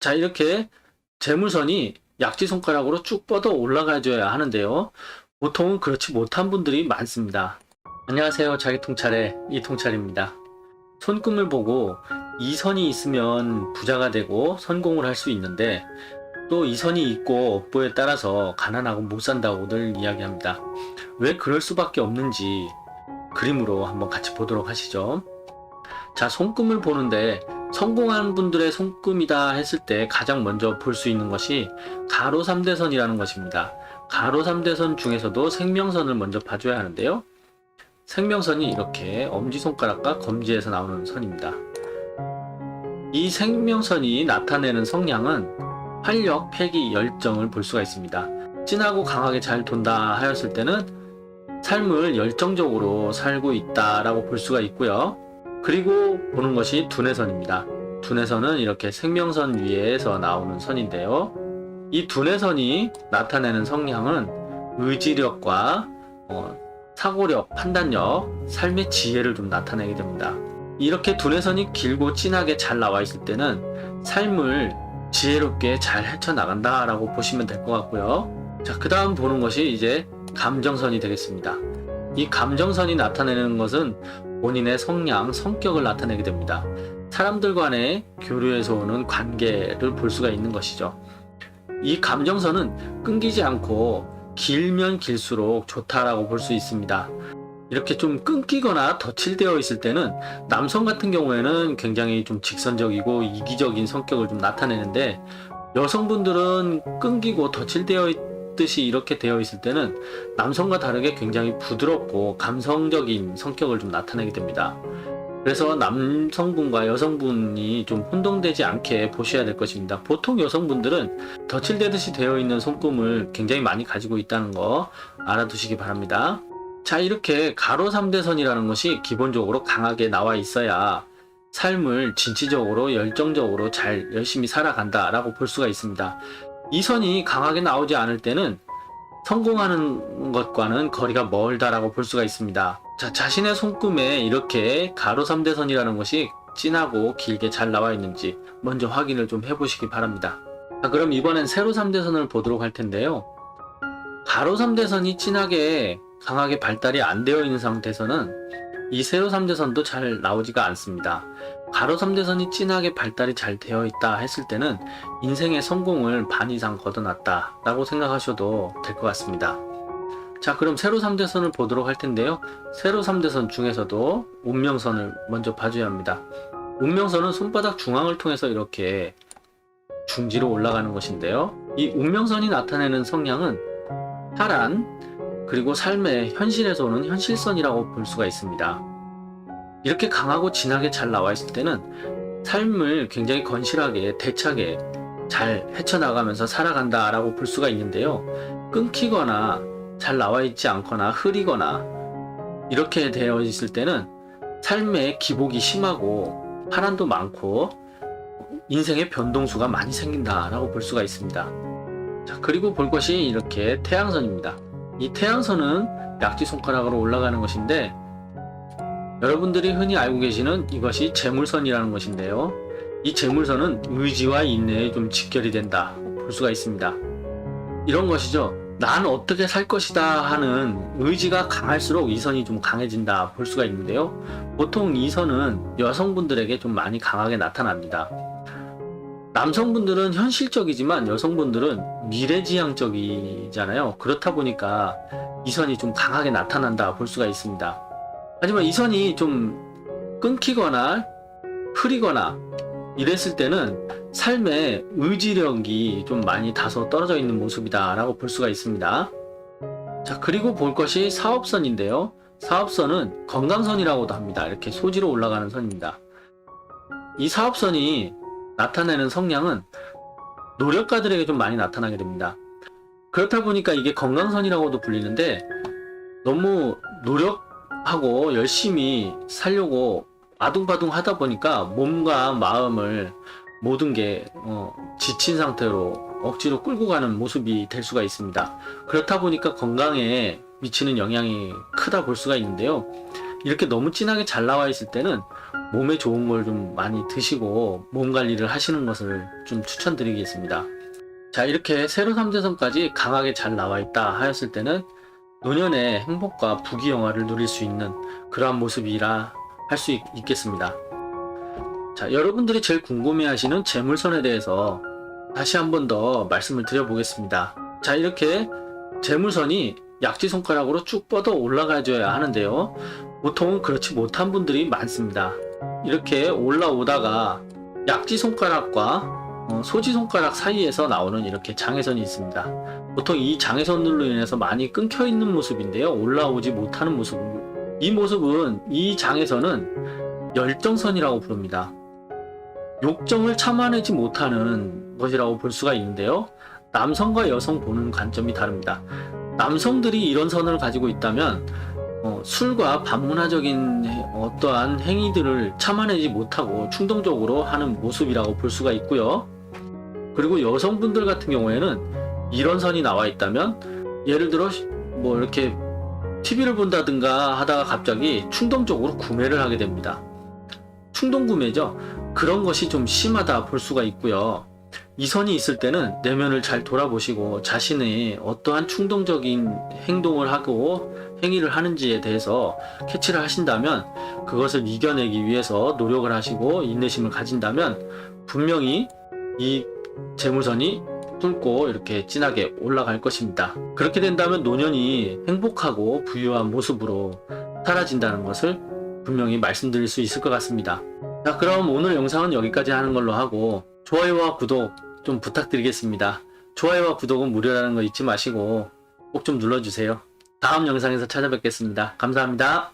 자, 이렇게 재물선이 약지 손가락으로 쭉 뻗어 올라가줘야 하는데요. 보통은 그렇지 못한 분들이 많습니다. 안녕하세요. 자기통찰의 이통찰입니다. 손금을 보고 이 선이 있으면 부자가 되고 성공을 할 수 있는데, 또 이 선이 있고 업보에 따라서 가난하고 못 산다고들 이야기합니다. 왜 그럴 수밖에 없는지 그림으로 한번 같이 보도록 하시죠. 자, 손금을 보는데 성공한 분들의 손금이다 했을 때 가장 먼저 볼 수 있는 것이 가로 3대선이라는 것입니다. 가로 3대선 중에서도 생명선을 먼저 봐줘야 하는데요. 생명선이 이렇게 엄지손가락과 검지에서 나오는 선입니다. 이 생명선이 나타내는 성향은 활력, 패기, 열정을 볼 수가 있습니다. 진하고 강하게 잘 돈다 하였을 때는 삶을 열정적으로 살고 있다라고 볼 수가 있고요. 그리고 보는 것이 두뇌선입니다. 두뇌선은 이렇게 생명선 위에서 나오는 선인데요. 이 두뇌선이 나타내는 성향은 의지력과 사고력, 판단력, 삶의 지혜를 좀 나타내게 됩니다. 이렇게 두뇌선이 길고 진하게 잘 나와 있을 때는 삶을 지혜롭게 잘 헤쳐나간다 라고 보시면 될 것 같고요. 자, 그 다음 보는 것이 이제 감정선이 되겠습니다. 이 감정선이 나타내는 것은 본인의 성향, 성격을 나타내게 됩니다. 사람들 간의 교류에서 오는 관계를 볼 수가 있는 것이죠. 이 감정선은 끊기지 않고 길면 길수록 좋다라고 볼 수 있습니다. 이렇게 좀 끊기거나 덧칠되어 있을 때는 남성 같은 경우에는 굉장히 좀 직선적이고 이기적인 성격을 좀 나타내는데, 여성분들은 끊기고 덧칠되어 있듯이 이렇게 되어 있을 때는 남성과 다르게 굉장히 부드럽고 감성적인 성격을 좀 나타내게 됩니다. 그래서 남성분과 여성분이 좀 혼동되지 않게 보셔야 될 것입니다. 보통 여성분들은 덧칠되듯이 되어 있는 손금을 굉장히 많이 가지고 있다는 거 알아두시기 바랍니다. 자, 이렇게 가로 3대선이라는 것이 기본적으로 강하게 나와 있어야 삶을 진취적으로 열정적으로 잘 열심히 살아간다 라고 볼 수가 있습니다. 이 선이 강하게 나오지 않을 때는 성공하는 것과는 거리가 멀다라고 볼 수가 있습니다. 자, 자신의 손금에 이렇게 가로 3대선이라는 것이 진하고 길게 잘 나와 있는지 먼저 확인을 좀 해보시기 바랍니다. 자, 그럼 이번엔 세로 3대선을 보도록 할 텐데요. 가로 3대선이 진하게 강하게 발달이 안 되어 있는 상태에서는 이 세로 3대선도 잘 나오지가 않습니다. 가로 3대선이 진하게 발달이 잘 되어 있다 했을 때는 인생의 성공을 반 이상 거둬놨다 라고 생각하셔도 될 것 같습니다. 자, 그럼 세로 3대선을 보도록 할 텐데요. 세로 3대선 중에서도 운명선을 먼저 봐줘야 합니다. 운명선은 손바닥 중앙을 통해서 이렇게 중지로 올라가는 것인데요. 이 운명선이 나타내는 성향은 탈환, 그리고 삶의 현실에서 오는 현실선이라고 볼 수가 있습니다. 이렇게 강하고 진하게 잘 나와 있을 때는 삶을 굉장히 건실하게, 대차게 잘 헤쳐나가면서 살아간다 라고 볼 수가 있는데요. 끊기거나 잘 나와 있지 않거나 흐리거나 이렇게 되어 있을 때는 삶의 기복이 심하고 파란도 많고 인생의 변동수가 많이 생긴다 라고 볼 수가 있습니다. 자, 그리고 볼 것이 이렇게 태양선입니다. 이 태양선은 약지 손가락으로 올라가는 것인데, 여러분들이 흔히 알고 계시는 이것이 재물선이라는 것인데요. 이 재물선은 의지와 인내에 좀 직결이 된다 볼 수가 있습니다. 이런 것이죠. 난 어떻게 살 것이다 하는 의지가 강할수록 이 선이 좀 강해진다 볼 수가 있는데요. 보통 이 선은 여성분들에게 좀 많이 강하게 나타납니다. 남성분들은 현실적이지만 여성분들은 미래지향적이잖아요. 그렇다 보니까 이 선이 좀 강하게 나타난다 볼 수가 있습니다. 하지만 이 선이 좀 끊기거나 흐리거나 이랬을 때는 삶의 의지력이 좀 많이 다소 떨어져 있는 모습이다 라고 볼 수가 있습니다. 자, 그리고 볼 것이 사업선인데요. 사업선은 건강선이라고도 합니다. 이렇게 소지로 올라가는 선입니다. 이 사업선이 나타내는 성향은 노력가들에게 좀 많이 나타나게 됩니다. 그렇다 보니까 이게 건강선이라고도 불리는데, 너무 노력하고 열심히 살려고 아둥바둥 하다 보니까 몸과 마음을 모든 게 지친 상태로 억지로 끌고 가는 모습이 될 수가 있습니다. 그렇다 보니까 건강에 미치는 영향이 크다 볼 수가 있는데요. 이렇게 너무 진하게 잘 나와 있을 때는 몸에 좋은 걸 좀 많이 드시고 몸 관리를 하시는 것을 좀 추천드리겠습니다. 자, 이렇게 세로 3대선까지 강하게 잘 나와 있다 하였을 때는 노년의 행복과 부귀영화를 누릴 수 있는 그러한 모습이라 할 수 있겠습니다. 자, 여러분들이 제일 궁금해 하시는 재물선에 대해서 다시 한 번 더 말씀을 드려보겠습니다. 자, 이렇게 재물선이 약지손가락으로 쭉 뻗어 올라가줘야 하는데요. 보통은 그렇지 못한 분들이 많습니다. 이렇게 올라오다가 약지손가락과 소지손가락 사이에서 나오는 이렇게 장애선이 있습니다. 보통 이 장애선들로 인해서 많이 끊겨 있는 모습인데요. 올라오지 못하는 모습. 이 장애선은 열정선이라고 부릅니다. 욕정을 참아내지 못하는 것이라고 볼 수가 있는데요. 남성과 여성 보는 관점이 다릅니다. 남성들이 이런 선을 가지고 있다면 술과 반문화적인 어떠한 행위들을 참아내지 못하고 충동적으로 하는 모습이라고 볼 수가 있고요. 그리고 여성분들 같은 경우에는 이런 선이 나와 있다면 예를 들어 뭐 이렇게 TV를 본다든가 하다가 갑자기 충동적으로 구매를 하게 됩니다. 충동 구매죠. 그런 것이 좀 심하다 볼 수가 있고요. 이 선이 있을 때는 내면을 잘 돌아보시고 자신의 어떠한 충동적인 행동을 하고 행위를 하는지에 대해서 캐치를 하신다면 그것을 이겨내기 위해서 노력을 하시고 인내심을 가진다면 분명히 이 재물선이 뚫고 이렇게 진하게 올라갈 것입니다. 그렇게 된다면 노년이 행복하고 부유한 모습으로 사라진다는 것을 분명히 말씀드릴 수 있을 것 같습니다. 자, 그럼 오늘 영상은 여기까지 하는 걸로 하고 좋아요와 구독 좀 부탁드리겠습니다. 좋아요와 구독은 무료라는 거 잊지 마시고 꼭 좀 눌러주세요. 다음 영상에서 찾아뵙겠습니다. 감사합니다.